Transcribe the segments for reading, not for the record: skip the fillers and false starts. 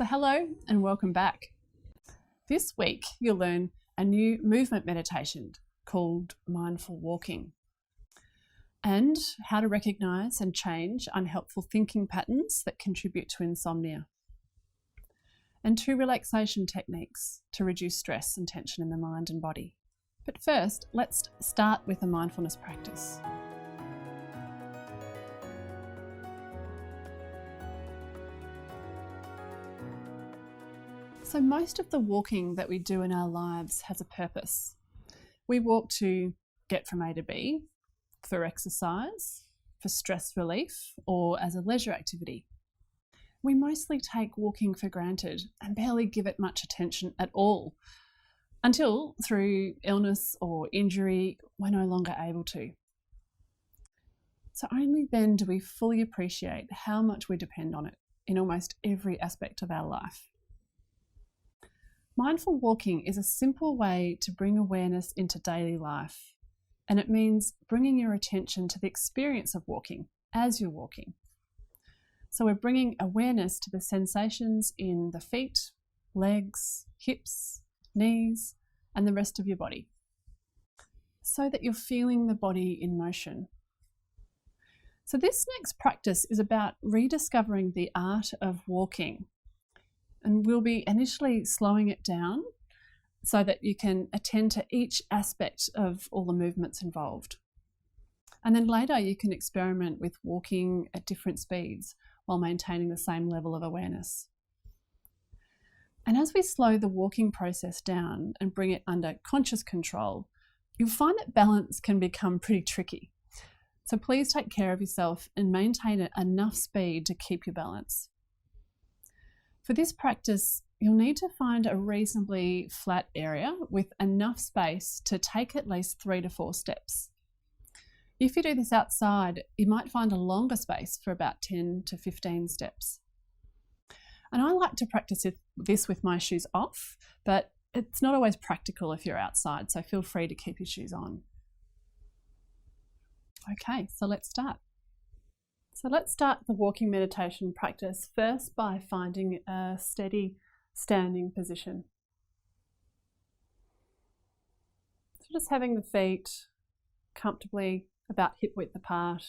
So hello and welcome back. This week you'll learn a new movement meditation called mindful walking and how to recognise and change unhelpful thinking patterns that contribute to insomnia, and 2 relaxation techniques to reduce stress and tension in the mind and body. But first, let's start with a mindfulness practice. So most of the walking that we do in our lives has a purpose. We walk to get from A to B, for exercise, for stress relief, or as a leisure activity. We mostly take walking for granted and barely give it much attention at all, until through illness or injury, we're no longer able to. So only then do we fully appreciate how much we depend on it in almost every aspect of our life. Mindful walking is a simple way to bring awareness into daily life, and it means bringing your attention to the experience of walking as you're walking. So we're bringing awareness to the sensations in the feet, legs, hips, knees, and the rest of your body, so that you're feeling the body in motion. So this next practice is about rediscovering the art of walking. And we'll be initially slowing it down so that you can attend to each aspect of all the movements involved. And then later you can experiment with walking at different speeds while maintaining the same level of awareness. And as we slow the walking process down and bring it under conscious control, you'll find that balance can become pretty tricky. So please take care of yourself and maintain enough speed to keep your balance. For this practice, you'll need to find a reasonably flat area with enough space to take at least 3 to 4 steps. If you do this outside, you might find a longer space for about 10 to 15 steps. And I like to practice this with my shoes off, but it's not always practical if you're outside, so feel free to keep your shoes on. Okay, so let's start. So let's start the walking meditation practice first by finding a steady standing position. So just having the feet comfortably about hip width apart,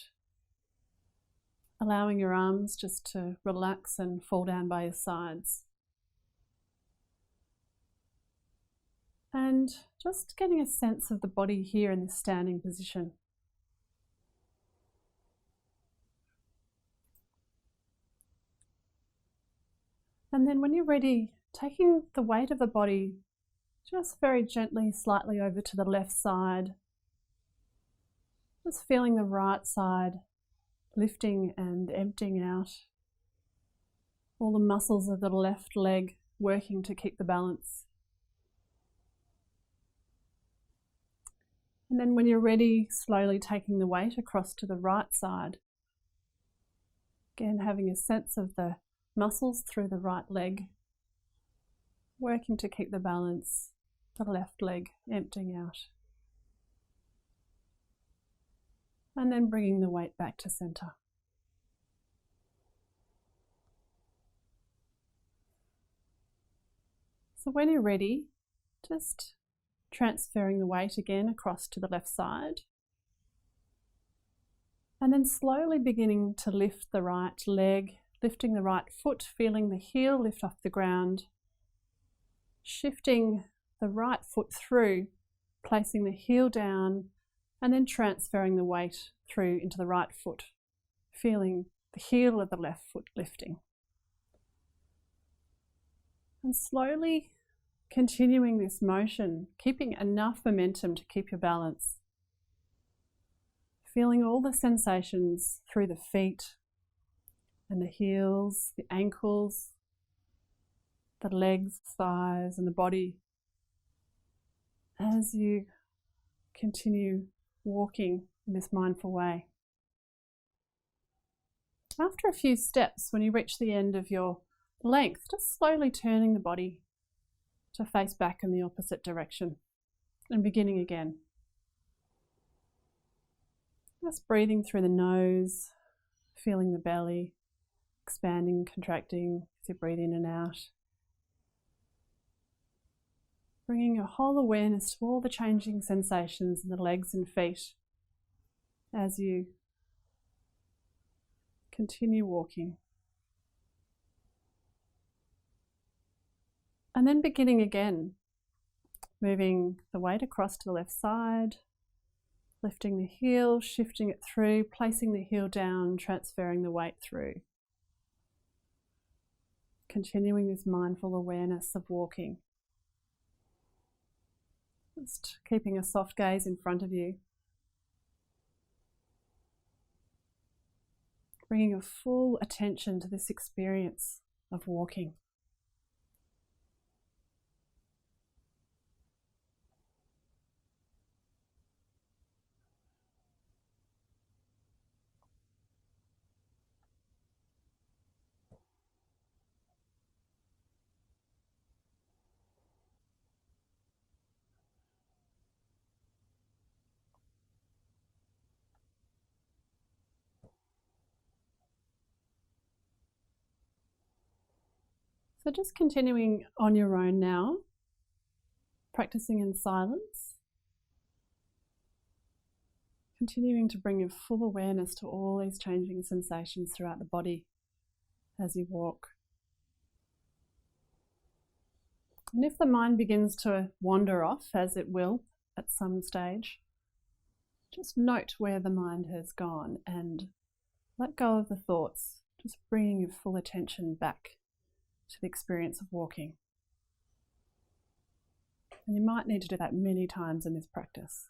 allowing your arms just to relax and fall down by your sides. And just getting a sense of the body here in this standing position. And then when you're ready, taking the weight of the body just very gently, slightly over to the left side. Just feeling the right side lifting and emptying out. All the muscles of the left leg working to keep the balance. And then when you're ready, slowly taking the weight across to the right side. Again, having a sense of the muscles through the right leg, working to keep the balance, the left leg emptying out. And then bringing the weight back to center. So when you're ready, just transferring the weight again across to the left side. And then slowly beginning to lift the right leg, lifting the right foot, feeling the heel lift off the ground, shifting the right foot through, placing the heel down, and then transferring the weight through into the right foot, feeling the heel of the left foot lifting. And slowly continuing this motion, keeping enough momentum to keep your balance, feeling all the sensations through the feet, and the heels, the ankles, the legs, thighs, and the body as you continue walking in this mindful way. After a few steps, when you reach the end of your length, just slowly turning the body to face back in the opposite direction and beginning again. Just breathing through the nose, feeling the belly, expanding, contracting, as you breathe in and out. Bringing your whole awareness to all the changing sensations in the legs and feet as you continue walking. And then beginning again, moving the weight across to the left side, lifting the heel, shifting it through, placing the heel down, transferring the weight through. Continuing this mindful awareness of walking. Just keeping a soft gaze in front of you. Bringing a full attention to this experience of walking. So just continuing on your own now, practicing in silence, continuing to bring your full awareness to all these changing sensations throughout the body as you walk. And if the mind begins to wander off, as it will at some stage, just note where the mind has gone and let go of the thoughts, just bringing your full attention back to the experience of walking. And you might need to do that many times in this practice.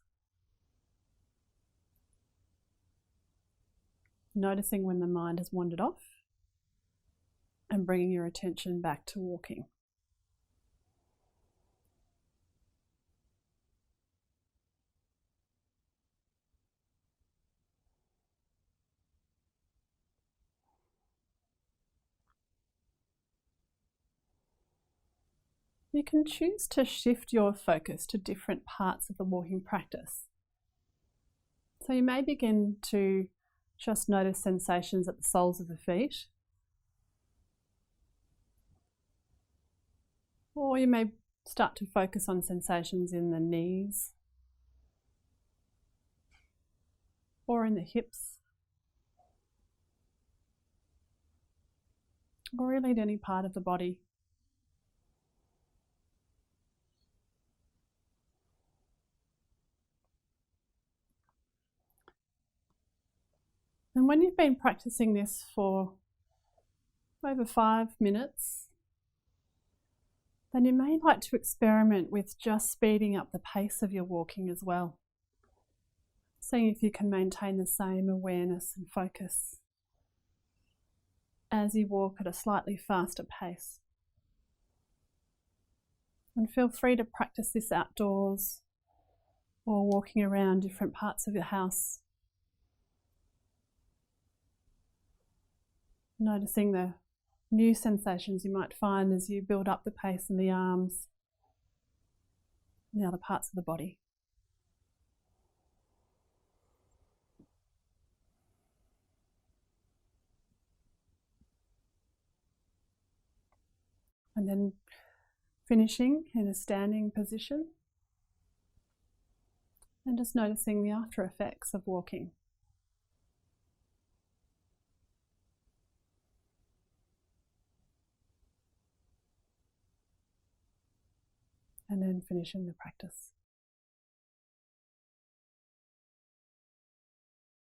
Noticing when the mind has wandered off and bringing your attention back to walking. You can choose to shift your focus to different parts of the walking practice. So you may begin to just notice sensations at the soles of the feet. Or you may start to focus on sensations in the knees or in the hips, or really at any part of the body. And when you've been practicing this for over 5 minutes, then you may like to experiment with just speeding up the pace of your walking as well. Seeing if you can maintain the same awareness and focus as you walk at a slightly faster pace. And feel free to practice this outdoors or walking around different parts of your house. Noticing the new sensations you might find as you build up the pace in the arms and the other parts of the body. And then finishing in a standing position and just noticing the after effects of walking. And then finishing the practice.